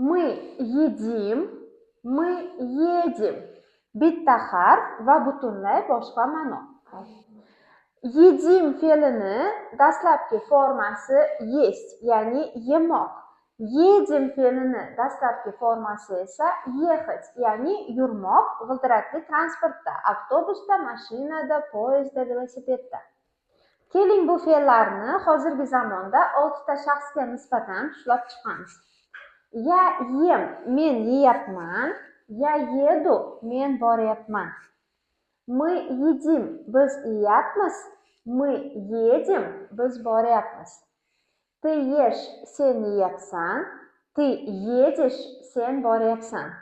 Мы yedim, мы едем. Bitta harf va butunlay boshqa ma'no. Yedim fe'lini dastlabki formasi есть, ya'ni yemoq. Yedim fe'lini dastlabki formasi esa ехать, ya'ni yurmoq, g'ildirakli transportda, avtobusda, mashinada, poyezdda, velosipedda. Keling bu fe'llarni hozirgi zamonda 6 ta shaxsga nisbatan ushlab chiqamiz. Ya yem, men yeyapman. Ya yedu, men boryapman. Мы едим, biz yeyapmiz. Мы едем, biz boryapmiz. Ты ешь, sen yeyapsan. Ты едешь, sen boryapsan.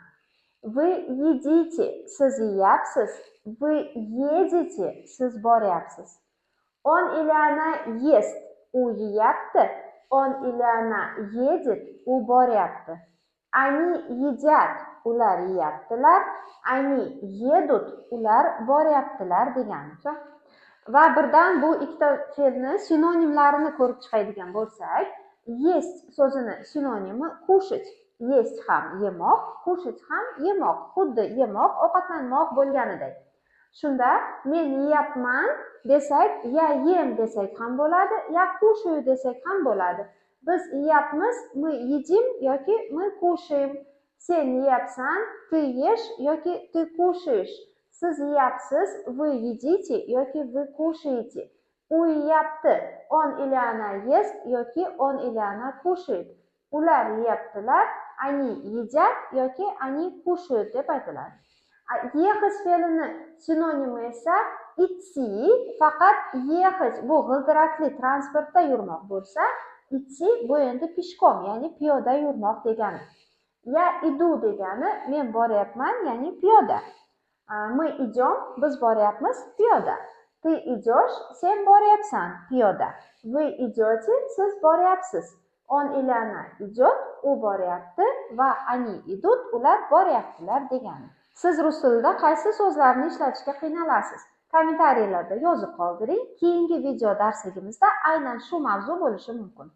Вы едите, siz yeyapsiz. Вы едете, siz boryapsiz. Он или она ест, u yeyapti. Он или она едет, u boryapti. Они едят, ular yeyaptilar. Они едут, ular boryaptilar degani. Va birdan bu ikkita fe'lni sinonimlarini ko'rib chiqadigan bo'lsak, есть so'zini sinonimi кушать. Есть ham yemoq, кушать ham yemoq, xuddi yemoq, ovqatlanmoq bo'lganidek. Shunda men yeyapman desak, ya yem desak ham bo'ladi, ya кушаю desak ham bo'ladi. Biz yeyapmiz, мы едим yoki мы кушаем. Sen yeyapsan, ты ешь yoki ты кушаешь. Siz yeyapsiz, вы едите yoki вы кушаете. U yeyapti, он или она ест yoki он или она кушает. Ular yeyaptilar, они едят yoki они кушают deb aytiladi. Ехать fe'lini sinonimi esa idти, faqat ехать bu g'ildirakli transportda yurmoq bo'lsa, idти bu endi pishkom, ya'ni piyoda yurmoq degani. Ya idu degani men boryapman, ya'ni piyoda. Мы идем, biz boryapmiz, piyoda. Ты идешь, sen boryapsan, piyoda. Вы идете, siz boryapsiz. Он или она идет, u boryapti va они идут, ular boryaptilar degani. Siz rus tilida qaysi so'zlarni ishlatishga qiynalasiz? Kommentariyalarda yozib qoldiring. Keyingi video darsligimizda aynan shu mavzu bo'lishi mumkin.